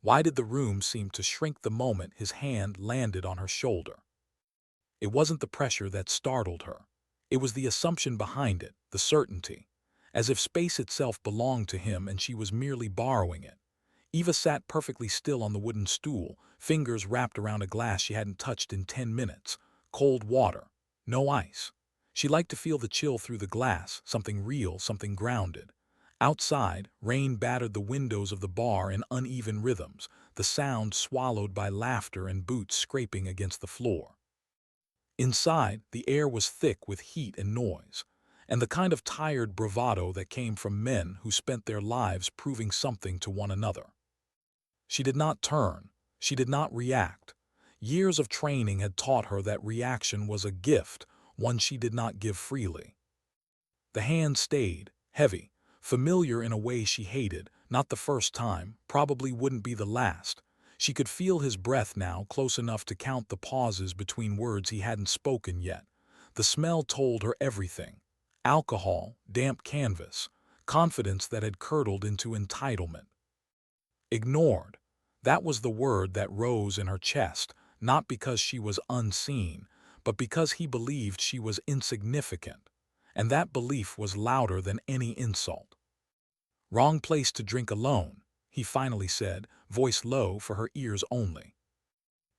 Why did the room seem to shrink the moment his hand landed on her shoulder? It wasn't the pressure that startled her. It was the assumption behind it, the certainty. As if space itself belonged to him and she was merely borrowing it. Eva sat perfectly still on the wooden stool, fingers wrapped around a glass she hadn't touched in 10 minutes. Cold water. No ice. She liked to feel the chill through the glass, something real, something grounded. Outside, rain battered the windows of the bar in uneven rhythms, the sound swallowed by laughter and boots scraping against the floor. Inside, the air was thick with heat and noise, and the kind of tired bravado that came from men who spent their lives proving something to one another. She did not turn. She did not react. Years of training had taught her that reaction was a gift, one she did not give freely. The hand stayed, heavy, familiar in a way she hated, not the first time, probably wouldn't be the last. She could feel his breath now, close enough to count the pauses between words he hadn't spoken yet. The smell told her everything. Alcohol, damp canvas, confidence that had curdled into entitlement. Ignored. That was the word that rose in her chest, not because she was unseen, but because he believed she was insignificant. And that belief was louder than any insult. "Wrong place to drink alone," he finally said, voice low for her ears only.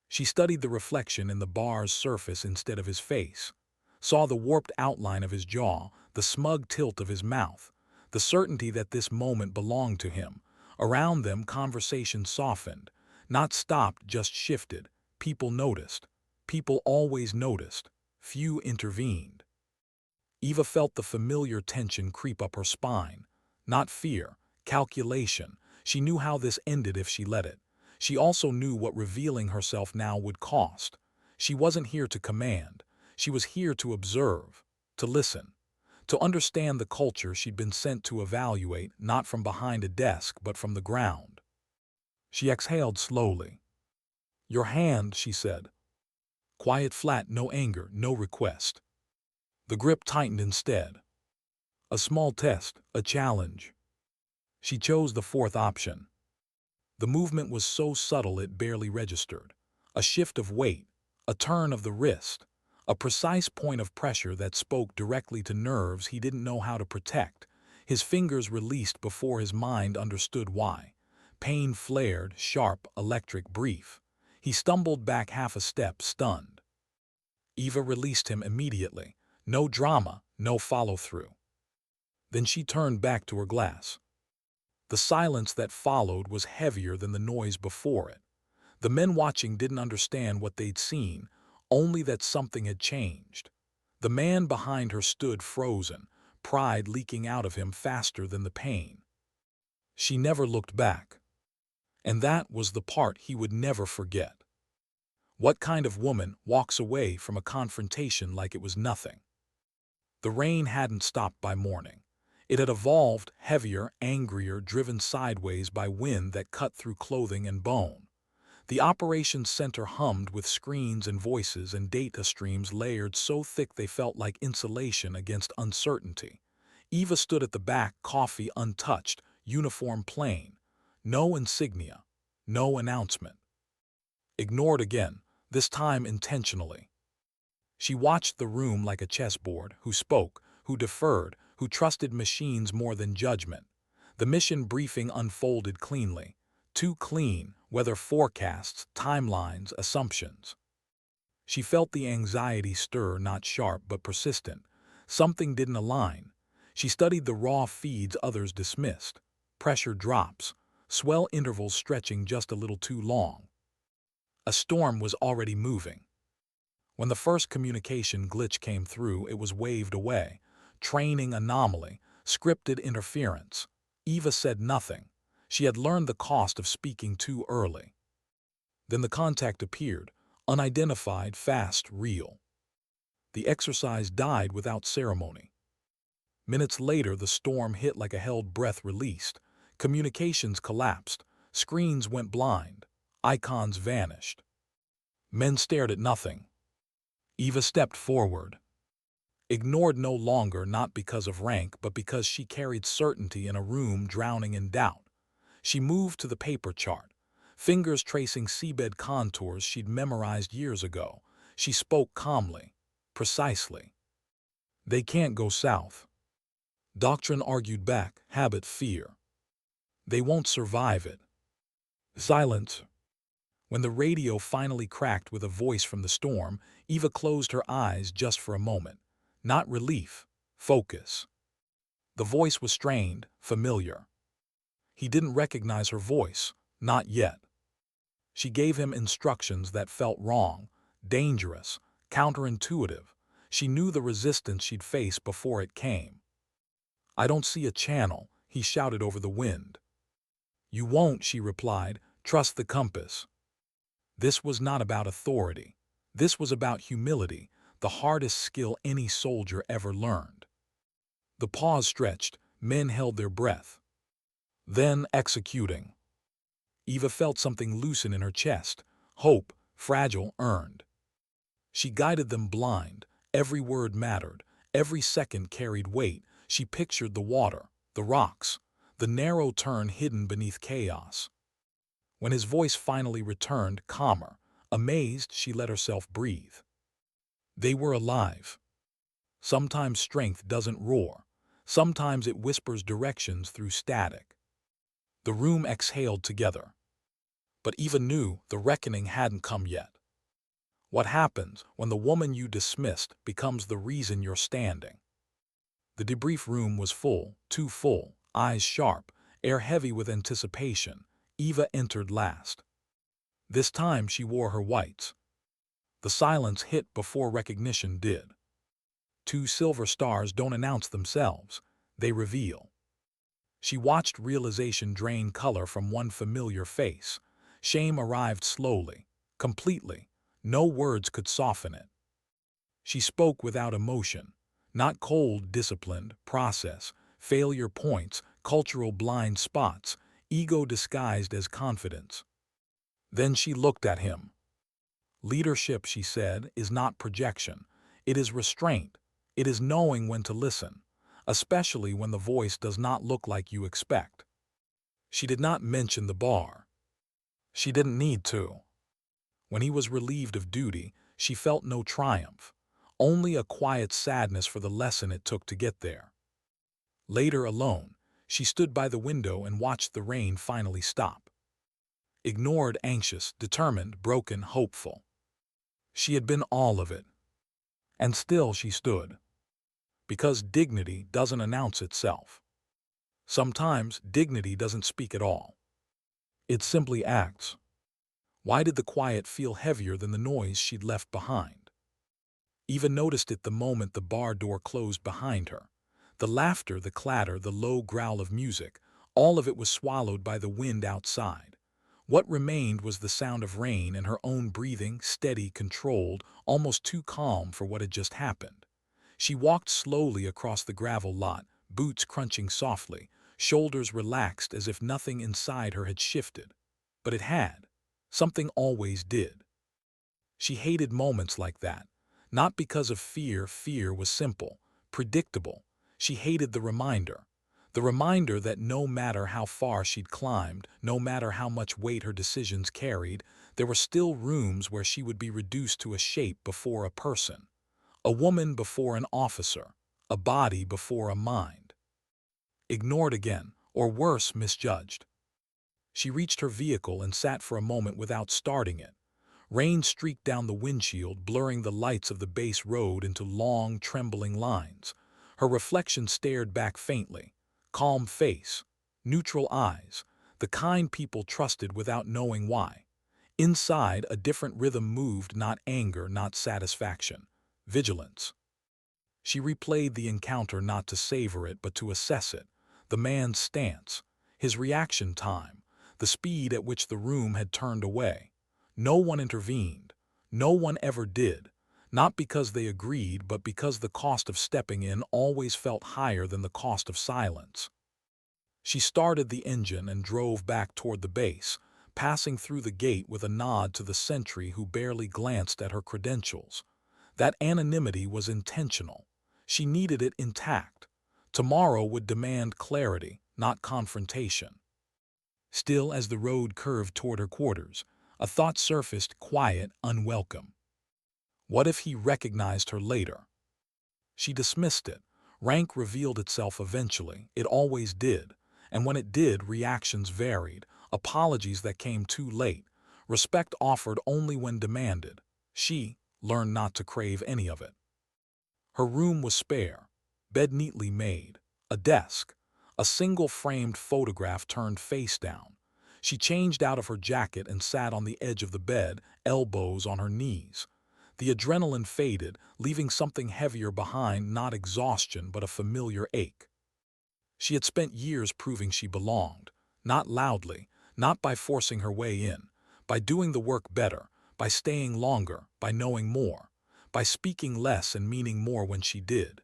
She studied the reflection in the bar's surface instead of his face, saw the warped outline of his jaw, the smug tilt of his mouth, the certainty that this moment belonged to him. Around them, conversation softened, not stopped, just shifted. People noticed. People always noticed. Few intervened. Eva felt the familiar tension creep up her spine. Not fear, calculation. She knew how this ended if she let it. She also knew what revealing herself now would cost. She wasn't here to command. She was here to observe, to listen, to understand the culture she'd been sent to evaluate, not from behind a desk but from the ground. She exhaled slowly. "Your hand," she said. Quiet, flat, no anger, no request. The grip tightened instead. A small test, a challenge. She chose the fourth option. The movement was so subtle it barely registered. A shift of weight, a turn of the wrist, a precise point of pressure that spoke directly to nerves he didn't know how to protect. His fingers released before his mind understood why. Pain flared, sharp, electric, brief. He stumbled back half a step, stunned. Eva released him immediately. No drama, no follow-through. Then she turned back to her glass. The silence that followed was heavier than the noise before it. The men watching didn't understand what they'd seen, only that something had changed. The man behind her stood frozen, pride leaking out of him faster than the pain. She never looked back. And that was the part he would never forget. What kind of woman walks away from a confrontation like it was nothing? The rain hadn't stopped by morning. It had evolved, heavier, angrier, driven sideways by wind that cut through clothing and bone. The operations center hummed with screens and voices and data streams layered so thick they felt like insulation against uncertainty. Eva stood at the back, coffee untouched, uniform plain. No insignia, no announcement. Ignored again, this time intentionally. She watched the room like a chessboard, who spoke, who deferred, who trusted machines more than judgment. The mission briefing unfolded cleanly. Too clean, weather forecasts, timelines, assumptions. She felt the anxiety stir, not sharp but persistent. Something didn't align. She studied the raw feeds others dismissed. Pressure drops, swell intervals stretching just a little too long. A storm was already moving. When the first communication glitch came through, it was waved away. Training anomaly, scripted interference. Eva said nothing. She had learned the cost of speaking too early. Then the contact appeared, unidentified, fast, real. The exercise died without ceremony. Minutes later, the storm hit like a held breath released. Communications collapsed. Screens went blind. Icons vanished. Men stared at nothing. Eva stepped forward. Ignored no longer, not because of rank, but because she carried certainty in a room drowning in doubt. She moved to the paper chart. Fingers tracing seabed contours she'd memorized years ago. She spoke calmly, precisely. They can't go south. Doctrine argued back, habit, fear. They won't survive it. Silence. When the radio finally cracked with a voice from the storm, Eva closed her eyes just for a moment. Not relief, focus. The voice was strained, familiar. He didn't recognize her voice, not yet. She gave him instructions that felt wrong, dangerous, counterintuitive. She knew the resistance she'd face before it came. "I don't see a channel," he shouted over the wind. "You won't," she replied. "Trust the compass." This was not about authority. This was about humility, the hardest skill any soldier ever learned. The pause stretched, men held their breath. Then, executing. Eva felt something loosen in her chest, hope, fragile, earned. She guided them blind. Every word mattered. Every second carried weight. She pictured the water, the rocks, the narrow turn hidden beneath chaos. When his voice finally returned, calmer, amazed, she let herself breathe. They were alive. Sometimes strength doesn't roar. Sometimes it whispers directions through static. The room exhaled together. But Eva knew the reckoning hadn't come yet. What happens when the woman you dismissed becomes the reason you're standing? The debrief room was full, too full, eyes sharp, air heavy with anticipation. Eva entered last. This time she wore her whites. The silence hit before recognition did. Two silver stars don't announce themselves, they reveal. She watched realization drain color from one familiar face. Shame arrived slowly, completely. No words could soften it. She spoke without emotion, not cold, disciplined, process, failure points, cultural blind spots, ego disguised as confidence. Then she looked at him. "Leadership," she said, "is not projection. It is restraint. It is knowing when to listen, especially when the voice does not look like you expect." She did not mention the bar. She didn't need to. When he was relieved of duty, she felt no triumph, only a quiet sadness for the lesson it took to get there. Later, alone, she stood by the window and watched the rain finally stop. Ignored, anxious, determined, broken, hopeful. She had been all of it. And still she stood. Because dignity doesn't announce itself. Sometimes dignity doesn't speak at all. It simply acts. Why did the quiet feel heavier than the noise she'd left behind? Eva noticed it the moment the bar door closed behind her. The laughter, the clatter, the low growl of music, all of it was swallowed by the wind outside. What remained was the sound of rain and her own breathing, steady, controlled, almost too calm for what had just happened. She walked slowly across the gravel lot, boots crunching softly, shoulders relaxed as if nothing inside her had shifted. But it had. Something always did. She hated moments like that. Not because of fear. Fear was simple, predictable. She hated the reminder. The reminder that no matter how far she'd climbed, no matter how much weight her decisions carried, there were still rooms where she would be reduced to a shape before a person. A woman before an officer. A body before a mind. Ignored again, or worse, misjudged. She reached her vehicle and sat for a moment without starting it. Rain streaked down the windshield, blurring the lights of the base road into long, trembling lines. Her reflection stared back faintly. Calm face, neutral eyes, the kind people trusted without knowing why. Inside, a different rhythm moved, not anger, not satisfaction. Vigilance. She replayed the encounter not to savor it, but to assess it. The man's stance, his reaction time, the speed at which the room had turned away. No one intervened. No one ever did. Not because they agreed, but because the cost of stepping in always felt higher than the cost of silence. She started the engine and drove back toward the base, passing through the gate with a nod to the sentry who barely glanced at her credentials. That anonymity was intentional. She needed it intact. Tomorrow would demand clarity, not confrontation. Still as the road curved toward her quarters, a thought surfaced, quiet, unwelcome. What if he recognized her later? She dismissed it. Rank revealed itself eventually. It always did. And when it did, reactions varied. Apologies that came too late. Respect offered only when demanded. She learned not to crave any of it. Her room was spare, bed neatly made, a desk, a single framed photograph turned face down. She changed out of her jacket and sat on the edge of the bed, elbows on her knees. The adrenaline faded, leaving something heavier behind, not exhaustion but a familiar ache. She had spent years proving she belonged, not loudly, not by forcing her way in, by doing the work better, by staying longer, by knowing more, by speaking less and meaning more when she did.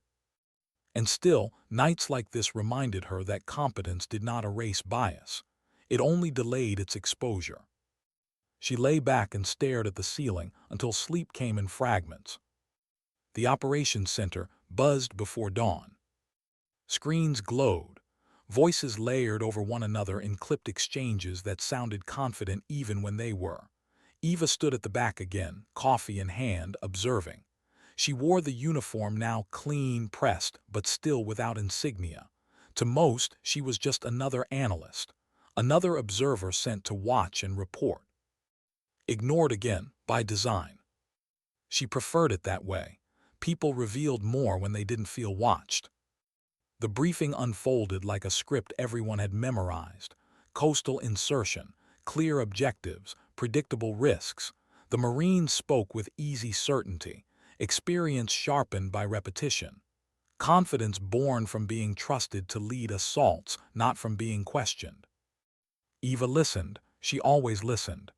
And still, nights like this reminded her that competence did not erase bias. It only delayed its exposure. She lay back and stared at the ceiling until sleep came in fragments. The operations center buzzed before dawn. Screens glowed, voices layered over one another in clipped exchanges that sounded confident even when they were. Eva stood at the back again, coffee in hand, observing. She wore the uniform now clean, pressed, but still without insignia. To most, she was just another analyst, another observer sent to watch and report. Ignored again, by design. She preferred it that way. People revealed more when they didn't feel watched. The briefing unfolded like a script everyone had memorized. Coastal insertion, clear objectives, predictable risks. The Marines spoke with easy certainty, experience sharpened by repetition. Confidence born from being trusted to lead assaults, not from being questioned. Eva listened. She always listened.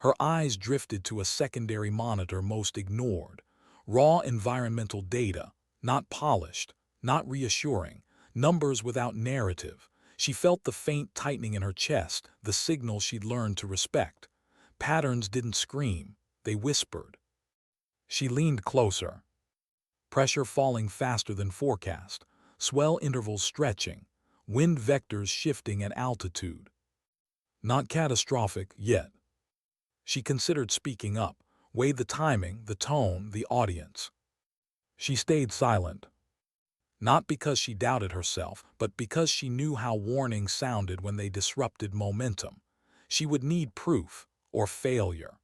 Her eyes drifted to a secondary monitor most ignored. Raw environmental data, not polished, not reassuring, numbers without narrative. She felt the faint tightening in her chest, the signal she'd learned to respect. Patterns didn't scream, they whispered. She leaned closer. Pressure falling faster than forecast, swell intervals stretching, wind vectors shifting at altitude. Not catastrophic yet. She considered speaking up, weighed the timing, the tone, the audience. She stayed silent. Not because she doubted herself, but because she knew how warnings sounded when they disrupted momentum. She would need proof, or failure.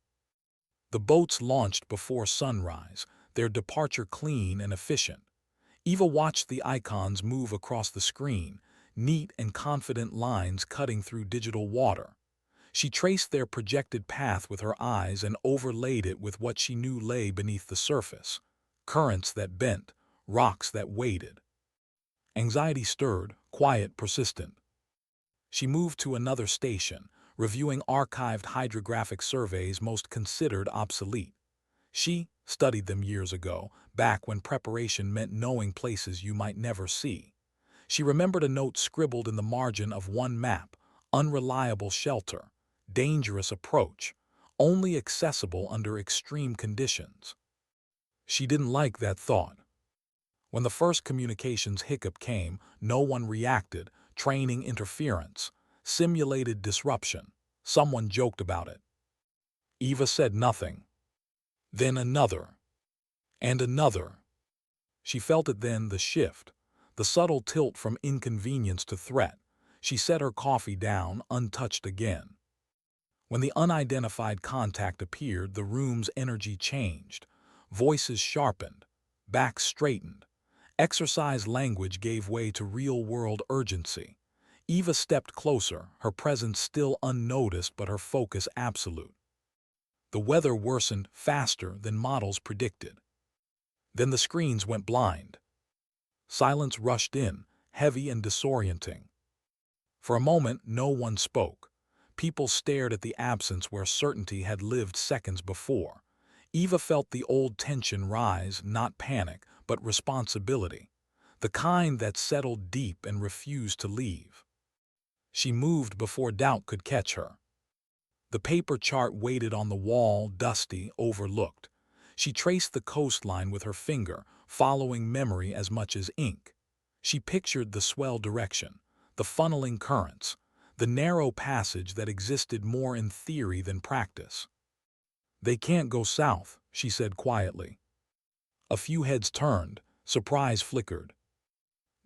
The boats launched before sunrise, their departure clean and efficient. Eva watched the icons move across the screen, neat and confident lines cutting through digital water. She traced their projected path with her eyes and overlaid it with what she knew lay beneath the surface. Currents that bent, rocks that waited. Anxiety stirred, quiet, persistent. She moved to another station, reviewing archived hydrographic surveys most considered obsolete. She studied them years ago, back when preparation meant knowing places you might never see. She remembered a note scribbled in the margin of one map: unreliable shelter, dangerous approach, only accessible under extreme conditions. She didn't like that thought. When the first communications hiccup came, no one reacted. Training interference, simulated disruption. Someone joked about it. Eva said nothing. Then another. And another. She felt it then, the shift, the subtle tilt from inconvenience to threat. She set her coffee down, untouched again. When the unidentified contact appeared, the room's energy changed. Voices sharpened, backs straightened. Exercise language gave way to real-world urgency. Eva stepped closer, her presence still unnoticed but her focus absolute. The weather worsened faster than models predicted. Then the screens went blind. Silence rushed in, heavy and disorienting. For a moment, no one spoke. People stared at the absence where certainty had lived seconds before. Eva felt the old tension rise, not panic, but responsibility, the kind that settled deep and refused to leave. She moved before doubt could catch her. The paper chart waited on the wall, dusty, overlooked. She traced the coastline with her finger, following memory as much as ink. She pictured the swell direction, the funneling currents, the narrow passage that existed more in theory than practice. "They can't go south," she said quietly. A few heads turned, surprise flickered.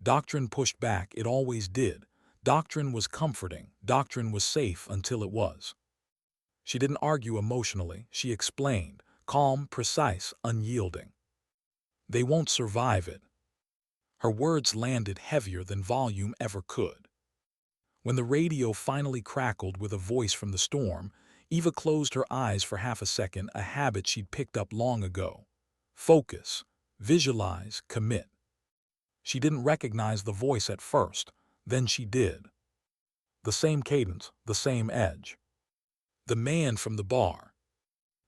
Doctrine pushed back, it always did. Doctrine was comforting, doctrine was safe until it was. She didn't argue emotionally, she explained, calm, precise, unyielding. "They won't survive it." Her words landed heavier than volume ever could. When the radio finally crackled with a voice from the storm, Eva closed her eyes for half a second, a habit she'd picked up long ago. Focus, visualize, commit. She didn't recognize the voice at first, then she did. The same cadence, the same edge. The man from the bar.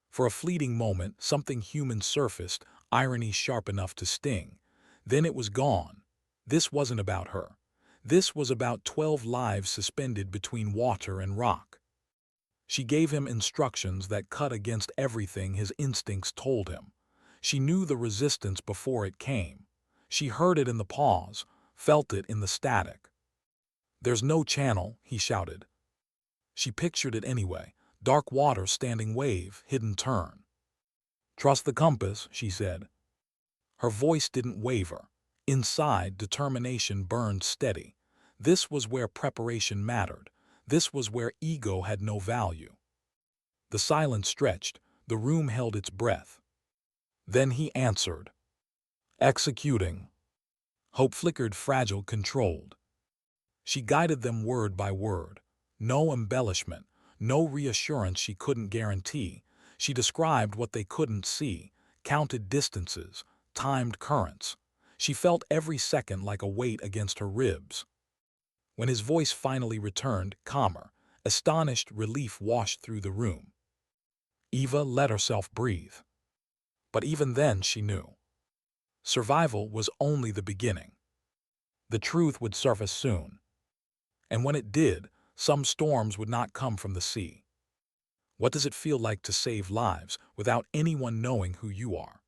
For a fleeting moment, something human surfaced, irony sharp enough to sting. Then it was gone. This wasn't about her. This was about 12 lives suspended between water and rock. She gave him instructions that cut against everything his instincts told him. She knew the resistance before it came. She heard it in the pause, felt it in the static. "There's no channel," he shouted. She pictured it anyway, dark water, standing wave, hidden turn. "Trust the compass," she said. Her voice didn't waver. Inside, determination burned steady. This was where preparation mattered. This was where ego had no value. The silence stretched, the room held its breath. Then he answered. "Executing." Hope flickered, fragile, controlled. She guided them word by word. No embellishment, no reassurance she couldn't guarantee. She described what they couldn't see, counted distances, timed currents. She felt every second like a weight against her ribs. When his voice finally returned, calmer, astonished relief washed through the room. Eva let herself breathe. But even then she knew. Survival was only the beginning. The truth would surface soon. And when it did, some storms would not come from the sea. What does it feel like to save lives without anyone knowing who you are?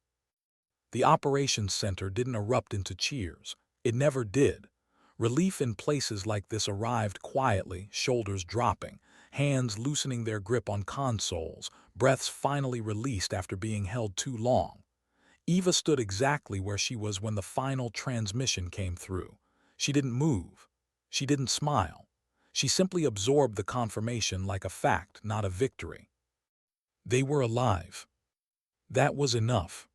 The operations center didn't erupt into cheers. It never did. Relief in places like this arrived quietly, shoulders dropping, hands loosening their grip on consoles, breaths finally released after being held too long. Eva stood exactly where she was when the final transmission came through. She didn't move. She didn't smile. She simply absorbed the confirmation like a fact, not a victory. They were alive. That was enough.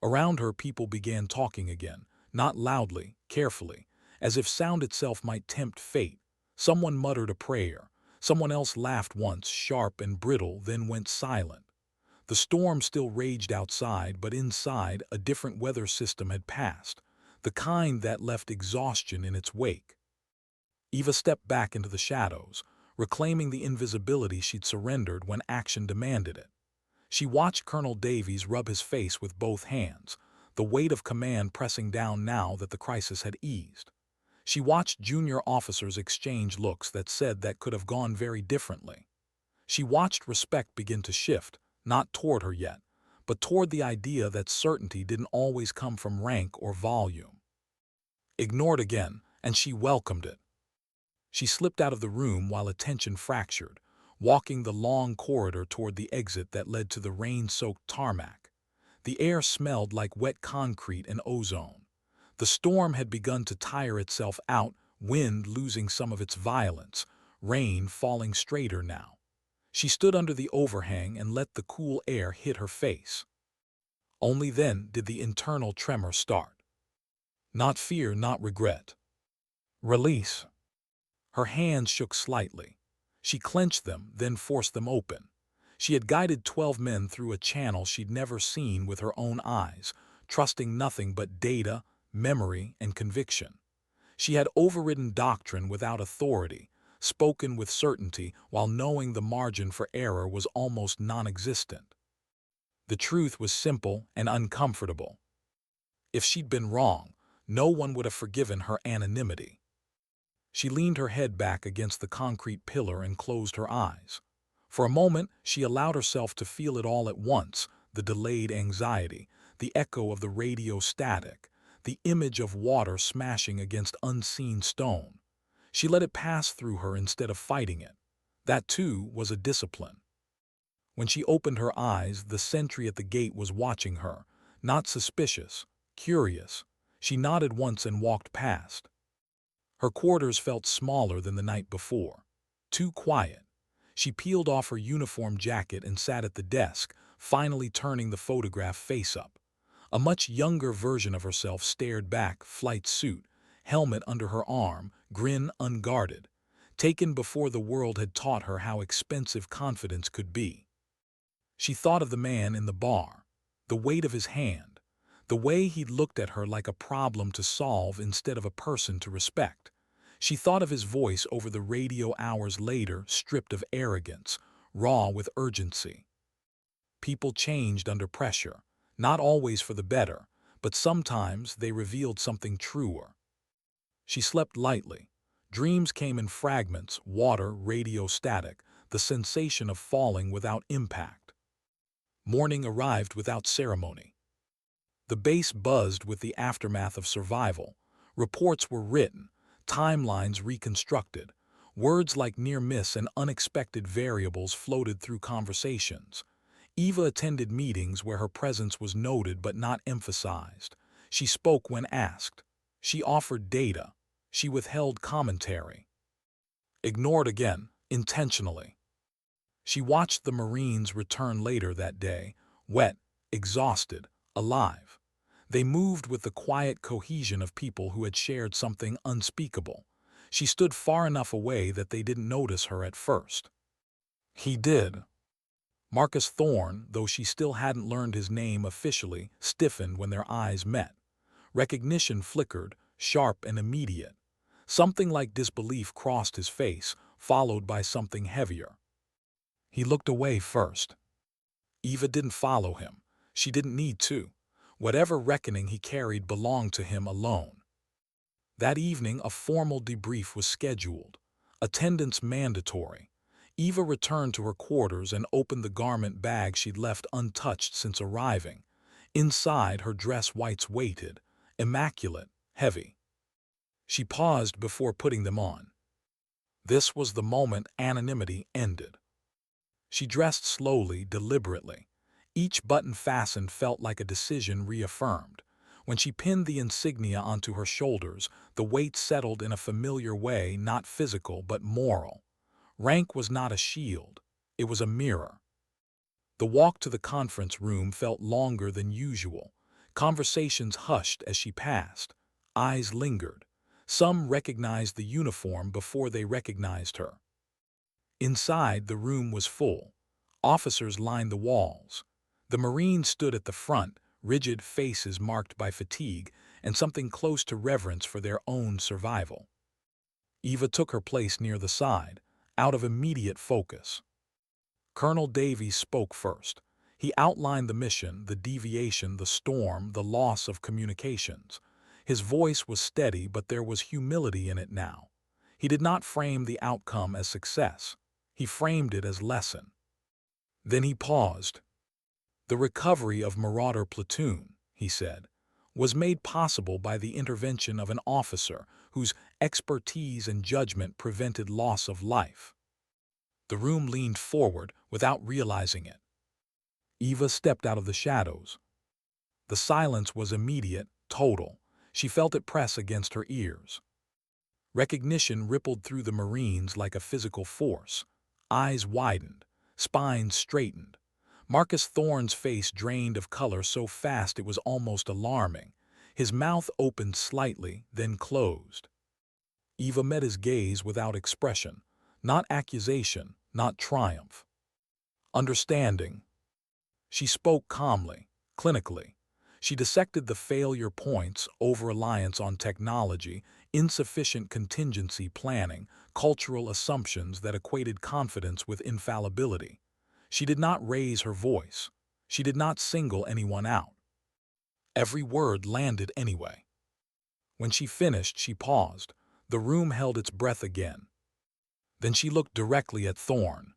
Around her, people began talking again, not loudly, carefully, as if sound itself might tempt fate. Someone muttered a prayer. Someone else laughed once, sharp and brittle, then went silent. The storm still raged outside, but inside, a different weather system had passed, the kind that left exhaustion in its wake. Eva stepped back into the shadows, reclaiming the invisibility she'd surrendered when action demanded it. She watched Colonel Davies rub his face with both hands, the weight of command pressing down now that the crisis had eased. She watched junior officers exchange looks that said that could have gone very differently. She watched respect begin to shift, not toward her yet, but toward the idea that certainty didn't always come from rank or volume. Ignored again, and she welcomed it. She slipped out of the room while attention fractured, walking the long corridor toward the exit that led to the rain-soaked tarmac. The air smelled like wet concrete and ozone. The storm had begun to tire itself out, wind losing some of its violence, rain falling straighter now. She stood under the overhang and let the cool air hit her face. Only then did the internal tremor start. Not fear, not regret. Release. Her hands shook slightly. She clenched them, then forced them open. She had guided 12 men through a channel she'd never seen with her own eyes, trusting nothing but data, memory, and conviction. She had overridden doctrine without authority, spoken with certainty while knowing the margin for error was almost non-existent. The truth was simple and uncomfortable. If she'd been wrong, no one would have forgiven her anonymity. She leaned her head back against the concrete pillar and closed her eyes. For a moment, she allowed herself to feel it all at once, the delayed anxiety, the echo of the radio static, the image of water smashing against unseen stone. She let it pass through her instead of fighting it. That, too, was a discipline. When she opened her eyes, the sentry at the gate was watching her, not suspicious, curious. She nodded once and walked past. Her quarters felt smaller than the night before. Too quiet. She peeled off her uniform jacket and sat at the desk, finally turning the photograph face up. A much younger version of herself stared back, flight suit, helmet under her arm, grin unguarded, taken before the world had taught her how expensive confidence could be. She thought of the man in the bar, the weight of his hand, the way he'd looked at her like a problem to solve instead of a person to respect. She thought of his voice over the radio hours later, stripped of arrogance, raw with urgency. People changed under pressure, not always for the better, but sometimes they revealed something truer. She slept lightly. Dreams came in fragments, water, radio static, the sensation of falling without impact. Morning arrived without ceremony. The base buzzed with the aftermath of survival. Reports were written, timelines reconstructed. Words like near miss and unexpected variables floated through conversations. Eva attended meetings where her presence was noted but not emphasized. She spoke when asked. She offered data. She withheld commentary. Ignored again, intentionally. She watched the Marines return later that day, wet, exhausted, alive. They moved with the quiet cohesion of people who had shared something unspeakable. She stood far enough away that they didn't notice her at first. He did. Marcus Thorne, though she still hadn't learned his name officially, stiffened when their eyes met. Recognition flickered, sharp and immediate. Something like disbelief crossed his face, followed by something heavier. He looked away first. Eva didn't follow him. She didn't need to. Whatever reckoning he carried belonged to him alone. That evening, a formal debrief was scheduled. Attendance mandatory. Eva returned to her quarters and opened the garment bag she'd left untouched since arriving. Inside, her dress whites waited, immaculate, heavy. She paused before putting them on. This was the moment anonymity ended. She dressed slowly, deliberately. Each button fastened felt like a decision reaffirmed. When she pinned the insignia onto her shoulders, the weight settled in a familiar way, not physical but moral. Rank was not a shield. It was a mirror. The walk to the conference room felt longer than usual. Conversations hushed as she passed. Eyes lingered. Some recognized the uniform before they recognized her. Inside, the room was full. Officers lined the walls. The Marines stood at the front, rigid faces marked by fatigue and something close to reverence for their own survival. Eva took her place near the side, out of immediate focus. Colonel Davies spoke first. He outlined the mission, the deviation, the storm, the loss of communications. His voice was steady, but there was humility in it now. He did not frame the outcome as success. He framed it as lesson. Then he paused. The recovery of Marauder Platoon, he said, was made possible by the intervention of an officer whose expertise and judgment prevented loss of life. The room leaned forward without realizing it. Eva stepped out of the shadows. The silence was immediate, total. She felt it press against her ears. Recognition rippled through the Marines like a physical force. Eyes widened, spines straightened. Marcus Thorne's face drained of color so fast it was almost alarming. His mouth opened slightly, then closed. Eva met his gaze without expression, not accusation, not triumph. Understanding. She spoke calmly, clinically. She dissected the failure points, over-reliance on technology, insufficient contingency planning, cultural assumptions that equated confidence with infallibility. She did not raise her voice. She did not single anyone out. Every word landed anyway. When she finished, she paused. The room held its breath again. Then she looked directly at Thorne.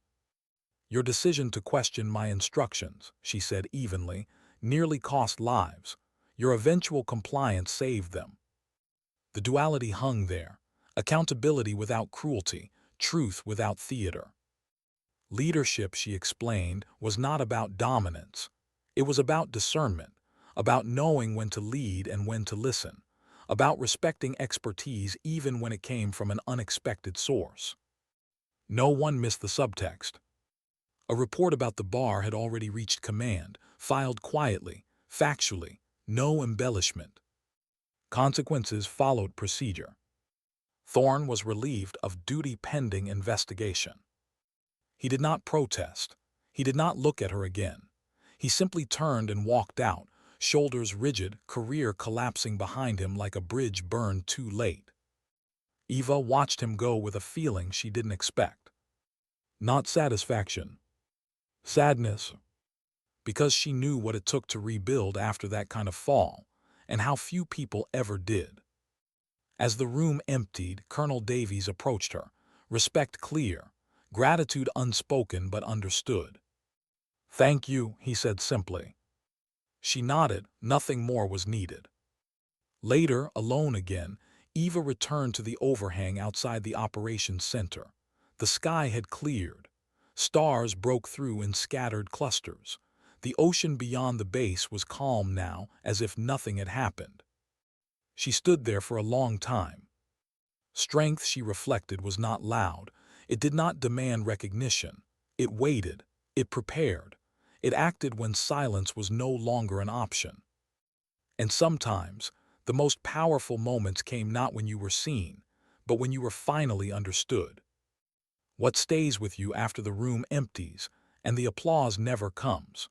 "Your decision to question my instructions," she said evenly, "nearly cost lives. Your eventual compliance saved them." The duality hung there, Accountability without cruelty, truth without theater. Leadership, she explained, was not about dominance. It was about discernment, about knowing when to lead and when to listen, about respecting expertise even when it came from an unexpected source. No one missed the subtext. A report about the bar had already reached command, filed quietly, factually, no embellishment. Consequences followed procedure. Thorne was relieved of duty pending investigation. He did not protest. He did not look at her again. He simply turned and walked out, shoulders rigid, career collapsing behind him like a bridge burned too late. Eva watched him go with a feeling she didn't expect. Not satisfaction. Sadness. Because she knew what it took to rebuild after that kind of fall, and how few people ever did. As the room emptied, Colonel Davies approached her, respect clear, gratitude unspoken but understood. "Thank you," he said simply. She nodded, nothing more was needed. Later, alone again, Eva returned to the overhang outside the operations center. The sky had cleared. Stars broke through in scattered clusters. The ocean beyond the base was calm now, as if nothing had happened. She stood there for a long time. Strength, she reflected, was not loud. It did not demand recognition. It waited. It prepared. It acted when silence was no longer an option. And sometimes, the most powerful moments came not when you were seen, but when you were finally understood. What stays with you after the room empties and the applause never comes?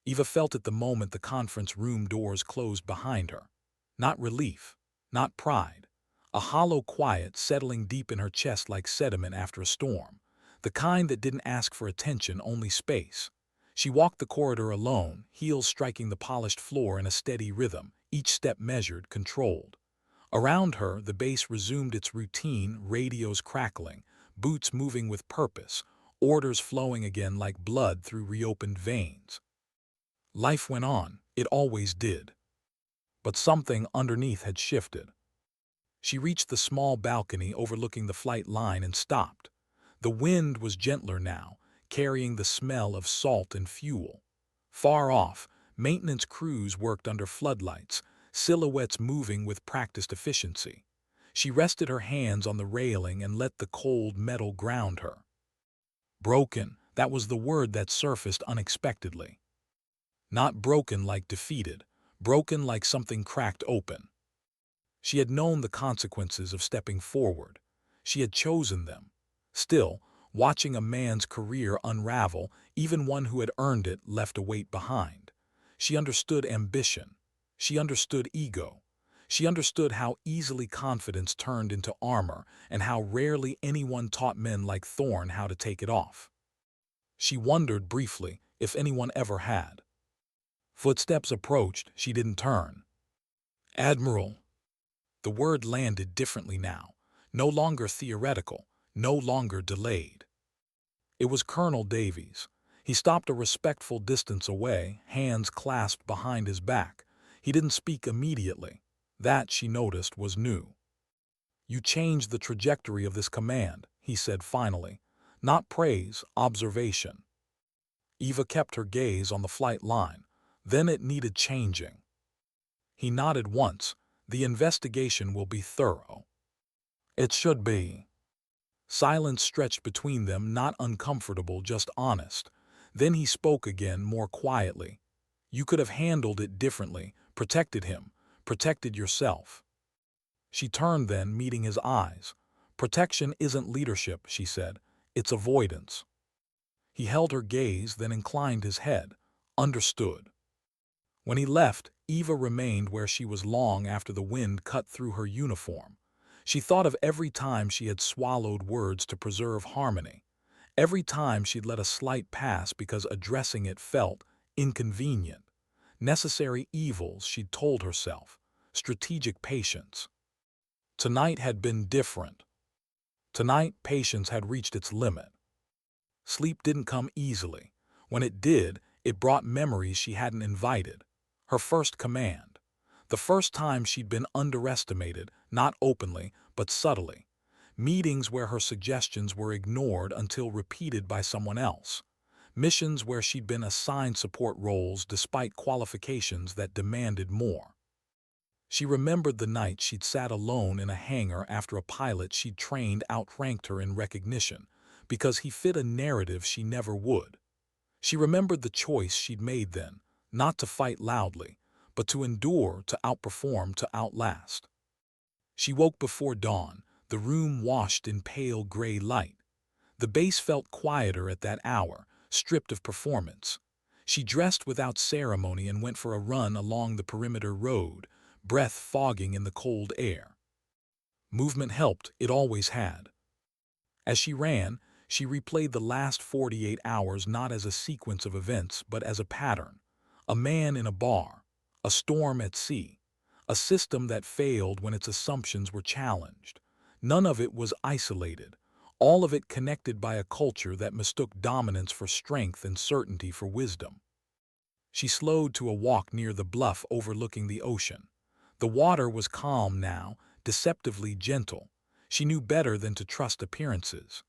Eva felt it the moment the conference room doors closed behind her. Not relief, not pride. A hollow quiet settling deep in her chest like sediment after a storm. The kind that didn't ask for attention, only space. She walked the corridor alone, heels striking the polished floor in a steady rhythm, each step measured, controlled. Around her, the base resumed its routine, radios crackling, boots moving with purpose, orders flowing again like blood through reopened veins. Life went on, it always did. But something underneath had shifted. She reached the small balcony overlooking the flight line and stopped. The wind was gentler now, carrying the smell of salt and fuel. Far off, maintenance crews worked under floodlights, silhouettes moving with practiced efficiency. She rested her hands on the railing and let the cold metal ground her. Broken, that was the word that surfaced unexpectedly. Not broken like defeated, broken like something cracked open. She had known the consequences of stepping forward. She had chosen them. Still, watching a man's career unravel, even one who had earned it, left a weight behind. She understood ambition. She understood ego. She understood how easily confidence turned into armor and how rarely anyone taught men like Thorne how to take it off. She wondered briefly if anyone ever had. Footsteps approached, she didn't turn. "Admiral." The word landed differently now, no longer theoretical, no longer delayed. It was Colonel Davies. He stopped a respectful distance away, hands clasped behind his back. He didn't speak immediately. That, she noticed, was new. "You changed the trajectory of this command," he said finally. Not praise, observation. Eva kept her gaze on the flight line. Then it needed changing. He nodded once. "The investigation will be thorough." "It should be." Silence stretched between them, not uncomfortable, just honest. Then he spoke again, more quietly. "You could have handled it differently, protected him, protected yourself." She turned then, meeting his eyes. "Protection isn't leadership," she said. "It's avoidance." He held her gaze, then inclined his head. "Understood." When he left, Eva remained where she was long after the wind cut through her uniform. She thought of every time she had swallowed words to preserve harmony, every time she'd let a slight pass because addressing it felt inconvenient. Necessary evils, she'd told herself. Strategic patience. Tonight had been different. Tonight, patience had reached its limit. Sleep didn't come easily. When it did, it brought memories she hadn't invited. Her first command. The first time she'd been underestimated, not openly, but subtly. Meetings where her suggestions were ignored until repeated by someone else. Missions where she'd been assigned support roles despite qualifications that demanded more. She remembered the night she'd sat alone in a hangar after a pilot she'd trained outranked her in recognition, because he fit a narrative she never would. She remembered the choice she'd made then, not to fight loudly, but to endure, to outperform, to outlast. She woke before dawn, the room washed in pale gray light. The base felt quieter at that hour, stripped of performance. She dressed without ceremony and went for a run along the perimeter road, breath fogging in the cold air. Movement helped, it always had. As she ran, she replayed the last 48 hours not as a sequence of events but as a pattern. A man in a bar, a storm at sea, a system that failed when its assumptions were challenged. None of it was isolated, all of it connected by a culture that mistook dominance for strength and certainty for wisdom. She slowed to a walk near the bluff overlooking the ocean. The water was calm now, deceptively gentle. She knew better than to trust appearances.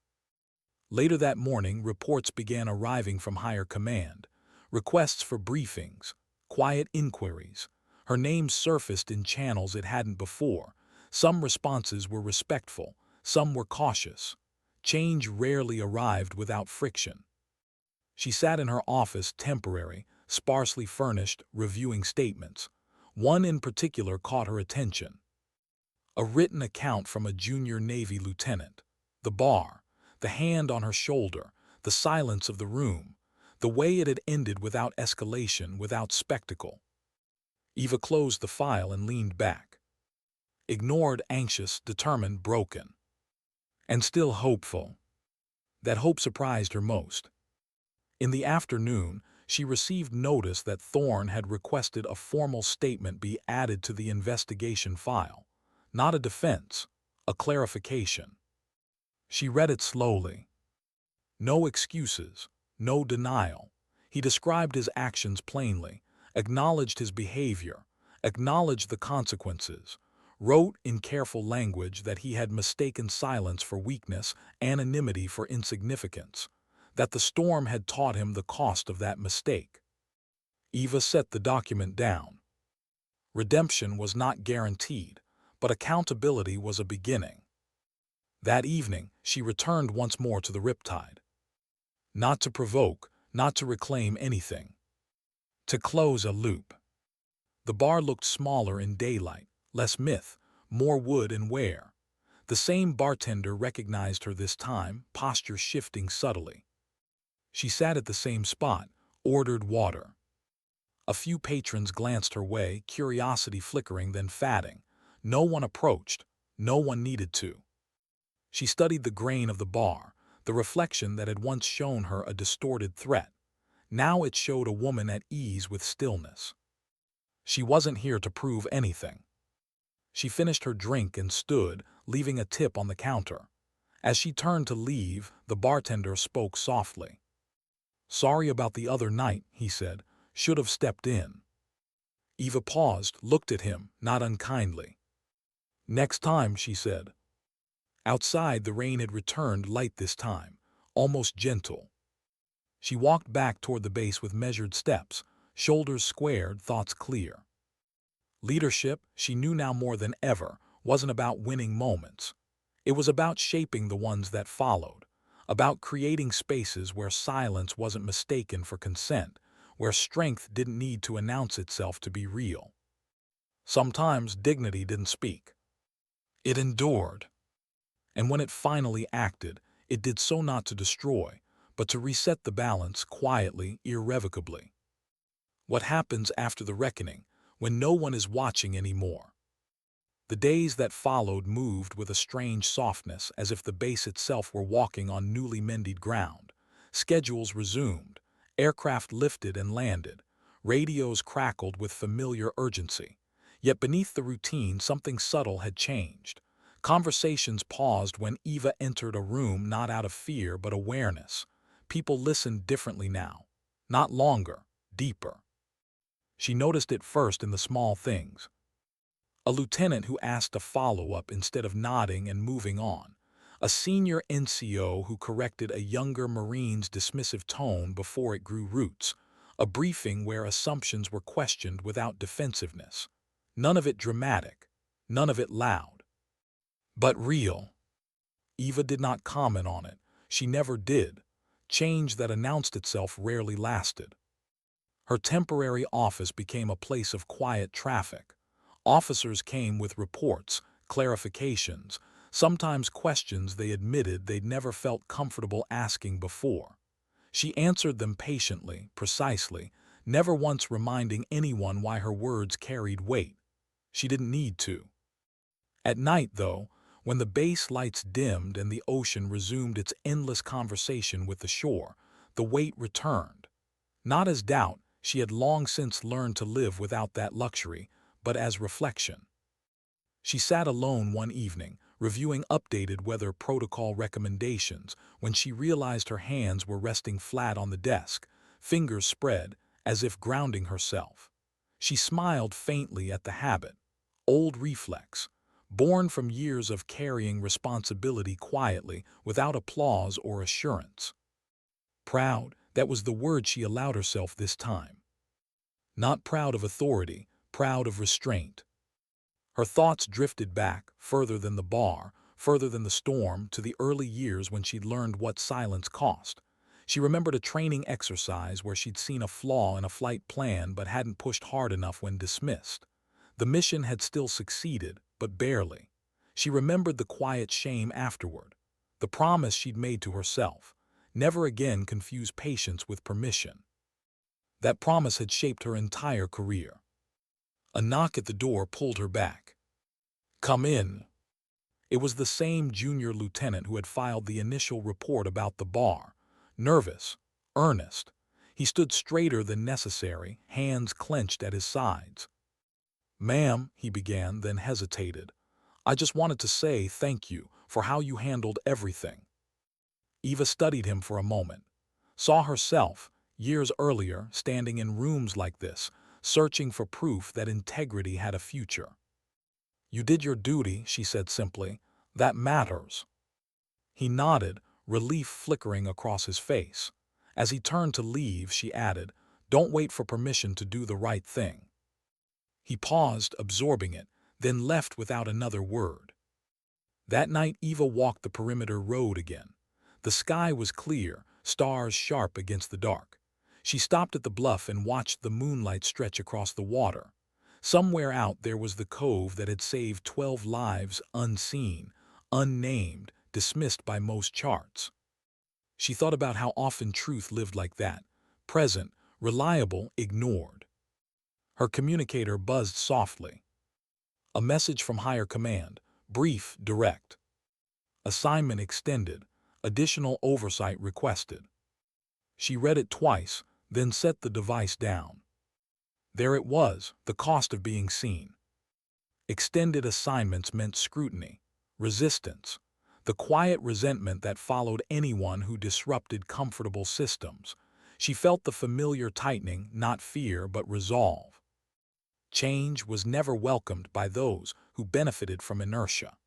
Later that morning, reports began arriving from higher command. Requests for briefings, quiet inquiries. Her name surfaced in channels it hadn't before. Some responses were respectful, some were cautious. Change rarely arrived without friction. She sat in her office, temporary, sparsely furnished, reviewing statements. One in particular caught her attention. A written account from a junior Navy lieutenant. The bar, the hand on her shoulder, the silence of the room, the way it had ended without escalation, without spectacle. Eva closed the file and leaned back. Ignored, anxious, determined, broken. And still hopeful. That hope surprised her most. In the afternoon, she received notice that Thorne had requested a formal statement be added to the investigation file. Not a defense, a clarification. She read it slowly. No excuses, no denial. He described his actions plainly, acknowledged his behavior, acknowledged the consequences, wrote in careful language that he had mistaken silence for weakness, anonymity for insignificance, that the storm had taught him the cost of that mistake. Eva set the document down. Redemption was not guaranteed, but accountability was a beginning. That evening, she returned once more to the Riptide. Not to provoke, not to reclaim anything. To close a loop. The bar looked smaller in daylight, less myth, more wood and wear. The same bartender recognized her this time, posture shifting subtly. She sat at the same spot, ordered water. A few patrons glanced her way, curiosity flickering then fading. No one approached, no one needed to. She studied the grain of the bar, the reflection that had once shown her a distorted threat. Now it showed a woman at ease with stillness. She wasn't here to prove anything. She finished her drink and stood, leaving a tip on the counter. As she turned to leave, the bartender spoke softly. "Sorry about the other night," he said. "Should have stepped in." Eva paused, looked at him, not unkindly. "Next time," she said. Outside, the rain had returned, light this time, almost gentle. She walked back toward the base with measured steps, shoulders squared, thoughts clear. Leadership, she knew now more than ever, wasn't about winning moments. It was about shaping the ones that followed, about creating spaces where silence wasn't mistaken for consent, where strength didn't need to announce itself to be real. Sometimes dignity didn't speak. It endured. And when it finally acted, it did so not to destroy, but to reset the balance quietly, irrevocably. What happens after the reckoning, when no one is watching anymore? The days that followed moved with a strange softness, as if the base itself were walking on newly mended ground. Schedules resumed, aircraft lifted and landed, radios crackled with familiar urgency. Yet beneath the routine, something subtle had changed. Conversations paused when Eva entered a room, not out of fear but awareness. People listened differently now. Not longer, deeper. She noticed it first in the small things. A lieutenant who asked a follow-up instead of nodding and moving on. A senior NCO who corrected a younger Marine's dismissive tone before it grew roots. A briefing where assumptions were questioned without defensiveness. None of it dramatic, none of it loud. But real. Eva did not comment on it. She never did. Change that announced itself rarely lasted. Her temporary office became a place of quiet traffic. Officers came with reports, clarifications, sometimes questions they admitted they'd never felt comfortable asking before. She answered them patiently, precisely, never once reminding anyone why her words carried weight. She didn't need to. At night, though, when the base lights dimmed and the ocean resumed its endless conversation with the shore, the weight returned. Not as doubt, she had long since learned to live without that luxury, but as reflection. She sat alone one evening, reviewing updated weather protocol recommendations, when she realized her hands were resting flat on the desk, fingers spread, as if grounding herself. She smiled faintly at the habit, old reflex, born from years of carrying responsibility quietly, without applause or assurance. Proud, that was the word she allowed herself this time. Not proud of authority, proud of restraint. Her thoughts drifted back, further than the bar, further than the storm, to the early years when she'd learned what silence cost. She remembered a training exercise where she'd seen a flaw in a flight plan but hadn't pushed hard enough when dismissed. The mission had still succeeded, but barely. She remembered the quiet shame afterward, the promise she'd made to herself, never again confuse patience with permission. That promise had shaped her entire career. A knock at the door pulled her back. "Come in." It was the same junior lieutenant who had filed the initial report about the bar. Nervous, earnest. He stood straighter than necessary, hands clenched at his sides. "Ma'am," he began, then hesitated. "I just wanted to say thank you for how you handled everything." Eva studied him for a moment. Saw herself, years earlier, standing in rooms like this, searching for proof that integrity had a future. "You did your duty," she said simply. "That matters." He nodded, relief flickering across his face. As he turned to leave, she added, "Don't wait for permission to do the right thing." He paused, absorbing it, then left without another word. That night Eva walked the perimeter road again. The sky was clear, stars sharp against the dark. She stopped at the bluff and watched the moonlight stretch across the water. Somewhere out there was the cove that had saved 12 lives, unseen, unnamed, dismissed by most charts. She thought about how often truth lived like that, present, reliable, ignored. Her communicator buzzed softly. A message from higher command, brief, direct. Assignment extended, additional oversight requested. She read it twice, then set the device down. There it was, the cost of being seen. Extended assignments meant scrutiny, resistance, the quiet resentment that followed anyone who disrupted comfortable systems. She felt the familiar tightening, not fear but resolve. Change was never welcomed by those who benefited from inertia.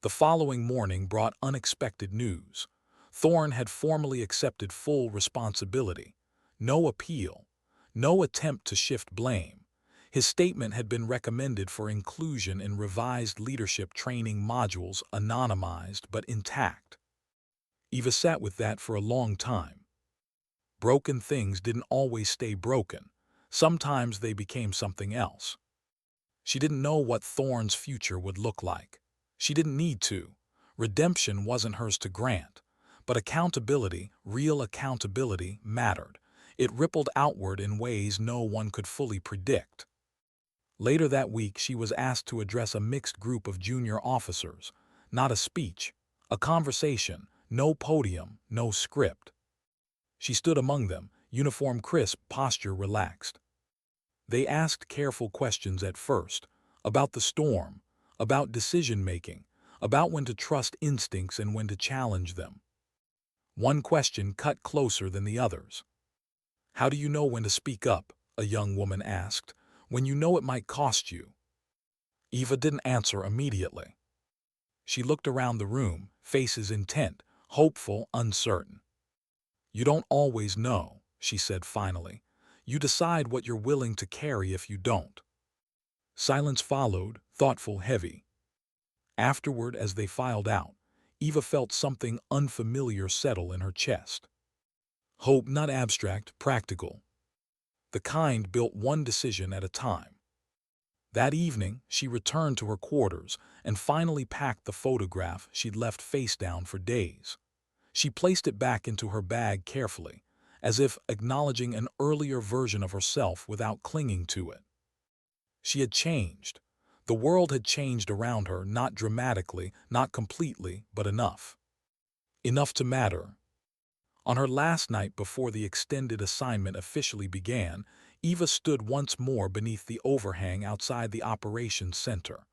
The following morning brought unexpected news. Thorne had formally accepted full responsibility. No appeal, no attempt to shift blame. His statement had been recommended for inclusion in revised leadership training modules, anonymized but intact. Eva sat with that for a long time. Broken things didn't always stay broken. Sometimes they became something else. She didn't know what Thorne's future would look like. She didn't need to. Redemption wasn't hers to grant. But accountability, real accountability, mattered. It rippled outward in ways no one could fully predict. Later that week, she was asked to address a mixed group of junior officers. Not a speech, a conversation, no podium, no script. She stood among them, uniform crisp, posture relaxed. They asked careful questions at first, about the storm, about decision-making, about when to trust instincts and when to challenge them. One question cut closer than the others. "How do you know when to speak up?" a young woman asked. "When you know it might cost you." Eva didn't answer immediately. She looked around the room, faces intent, hopeful, uncertain. "You don't always know," she said finally. "You decide what you're willing to carry if you don't." Silence followed, thoughtful, heavy. Afterward, as they filed out, Eva felt something unfamiliar settle in her chest. Hope, not abstract, practical. The kind built one decision at a time. That evening, she returned to her quarters and finally packed the photograph she'd left face down for days. She placed it back into her bag carefully, as if acknowledging an earlier version of herself without clinging to it. She had changed. The world had changed around her, not dramatically, not completely, but enough. Enough to matter. On her last night before the extended assignment officially began, Eva stood once more beneath the overhang outside the operations center.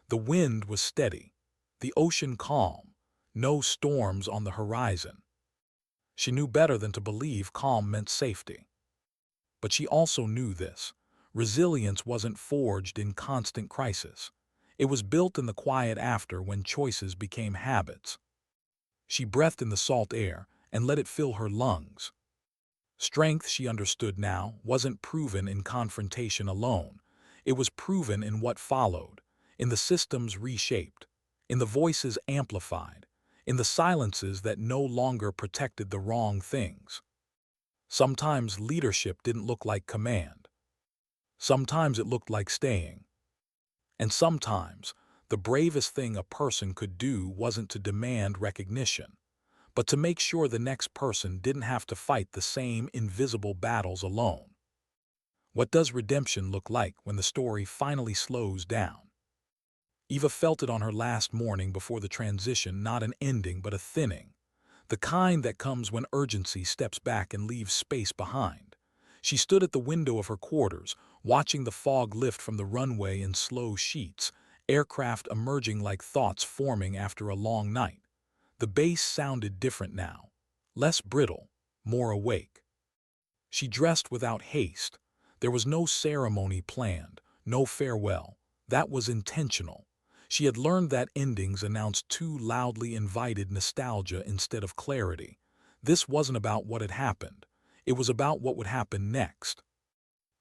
The wind was steady, the ocean calm, no storms on the horizon. She knew better than to believe calm meant safety. But she also knew this. Resilience wasn't forged in constant crisis. It was built in the quiet after, when choices became habits. She breathed in the salt air and let it fill her lungs. Strength, she understood now, wasn't proven in confrontation alone. It was proven in what followed, in the systems reshaped, in the voices amplified, in the silences that no longer protected the wrong things. Sometimes leadership didn't look like command. Sometimes it looked like staying. And sometimes, the bravest thing a person could do wasn't to demand recognition, but to make sure the next person didn't have to fight the same invisible battles alone. What does redemption look like when the story finally slows down? Eva felt it on her last morning before the transition, not an ending but a thinning, the kind that comes when urgency steps back and leaves space behind. She stood at the window of her quarters, watching the fog lift from the runway in slow sheets, aircraft emerging like thoughts forming after a long night. The bass sounded different now, less brittle, more awake. She dressed without haste. There was no ceremony planned, no farewell. That was intentional. She had learned that endings announced too loudly invited nostalgia instead of clarity. This wasn't about what had happened. It was about what would happen next.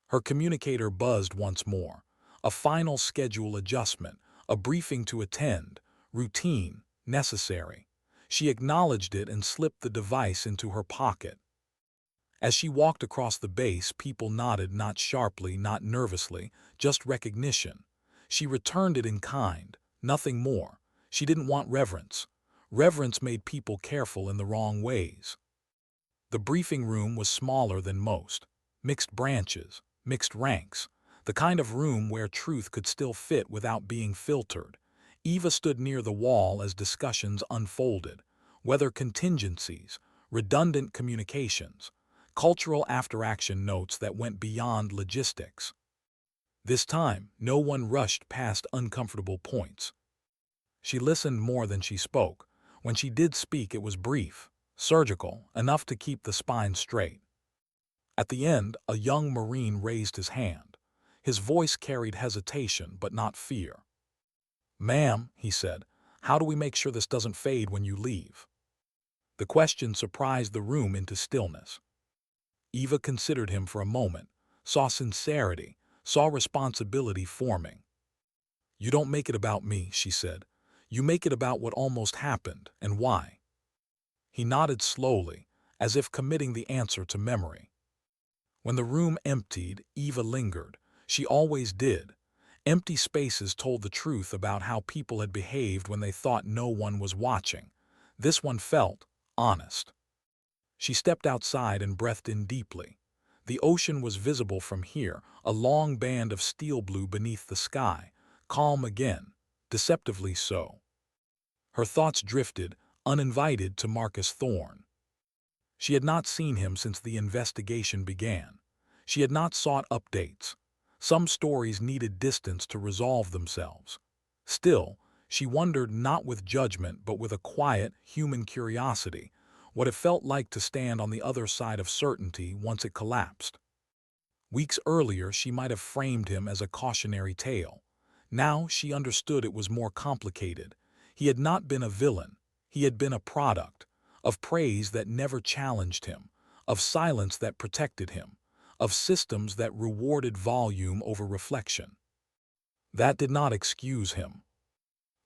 Her communicator buzzed once more. A final schedule adjustment, a briefing to attend, routine, necessary. She acknowledged it and slipped the device into her pocket. As she walked across the base, people nodded, not sharply, not nervously, just recognition. She returned it in kind, nothing more. She didn't want reverence. Reverence made people careful in the wrong ways. The briefing room was smaller than most. Mixed branches, mixed ranks. The kind of room where truth could still fit without being filtered. Eva stood near the wall as discussions unfolded. Weather contingencies, redundant communications, cultural after-action notes that went beyond logistics. This time, no one rushed past uncomfortable points. She listened more than she spoke. When she did speak, it was brief, surgical, enough to keep the spine straight. At the end, a young Marine raised his hand. His voice carried hesitation, but not fear. "Ma'am," he said, "how do we make sure this doesn't fade when you leave?" The question surprised the room into stillness. Eva considered him for a moment, saw sincerity, saw responsibility forming. "You don't make it about me," she said. "You make it about what almost happened, and why." He nodded slowly, as if committing the answer to memory. When the room emptied, Eva lingered. She always did. Empty spaces told the truth about how people had behaved when they thought no one was watching. This one felt honest. She stepped outside and breathed in deeply. The ocean was visible from here, a long band of steel blue beneath the sky, calm again, deceptively so. Her thoughts drifted, uninvited, to Marcus Thorne. She had not seen him since the investigation began. She had not sought updates. Some stories needed distance to resolve themselves. Still, she wondered, not with judgment but with a quiet, human curiosity, what it felt like to stand on the other side of certainty once it collapsed. Weeks earlier, she might have framed him as a cautionary tale. Now she understood it was more complicated. He had not been a villain. He had been a product of praise that never challenged him, of silence that protected him, of systems that rewarded volume over reflection. That did not excuse him,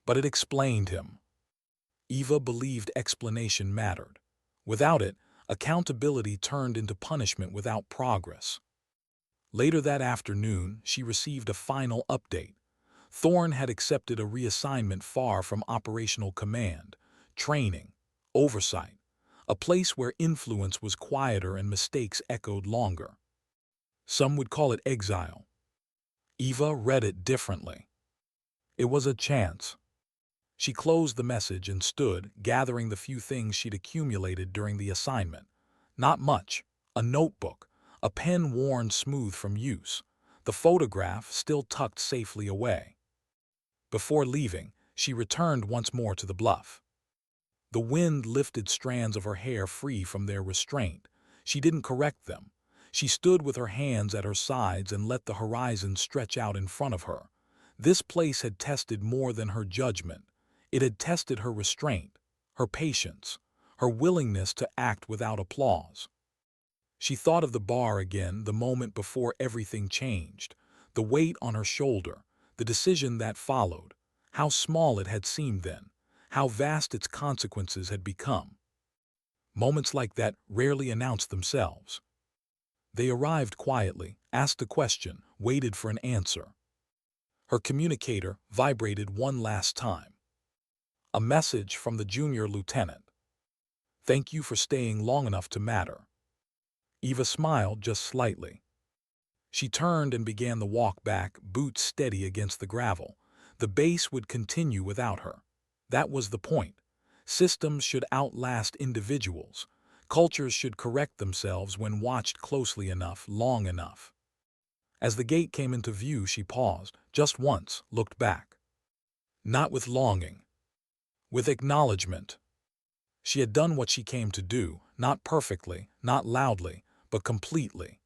but it explained him. Eva believed explanation mattered. Without it, accountability turned into punishment without progress. Later that afternoon, she received a final update. Thorne had accepted a reassignment far from operational command, training, oversight, a place where influence was quieter and mistakes echoed longer. Some would call it exile. Eva read it differently. It was a chance. She closed the message and stood, gathering the few things she'd accumulated during the assignment. Not much. A notebook, a pen worn smooth from use, the photograph still tucked safely away. Before leaving, she returned once more to the bluff. The wind lifted strands of her hair free from their restraint. She didn't correct them. She stood with her hands at her sides and let the horizon stretch out in front of her. This place had tested more than her judgment. It had tested her restraint, her patience, her willingness to act without applause. She thought of the bar again the moment before everything changed, the weight on her shoulder, the decision that followed, how small it had seemed then, how vast its consequences had become. Moments like that rarely announced themselves. They arrived quietly, asked a question, waited for an answer. Her communicator vibrated one last time. A message from the junior lieutenant. "Thank you for staying long enough to matter." Eva smiled just slightly. She turned and began the walk back, boots steady against the gravel. The base would continue without her. That was the point. Systems should outlast individuals. Cultures should correct themselves when watched closely enough, long enough. As the gate came into view, she paused, just once, looked back. Not with longing, with acknowledgement. She had done what she came to do, not perfectly, not loudly, but completely.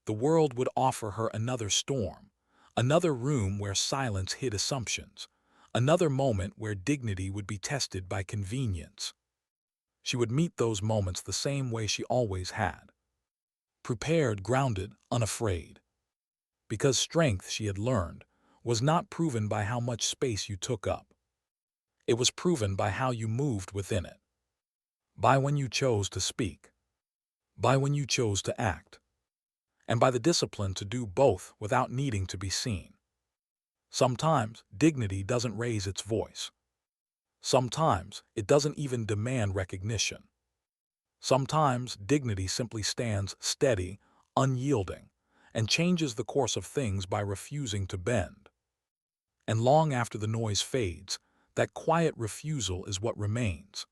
The world would offer her another storm, another room where silence hid assumptions, another moment where dignity would be tested by convenience. She would meet those moments the same way she always had. Prepared, grounded, unafraid. Because strength, she had learned, was not proven by how much space you took up. It was proven by how you moved within it. By when you chose to speak. By when you chose to act. And by the discipline to do both without needing to be seen. Sometimes dignity doesn't raise its voice. Sometimes it doesn't even demand recognition. Sometimes dignity simply stands steady, unyielding, and changes the course of things by refusing to bend. And long after the noise fades, that quiet refusal is what remains.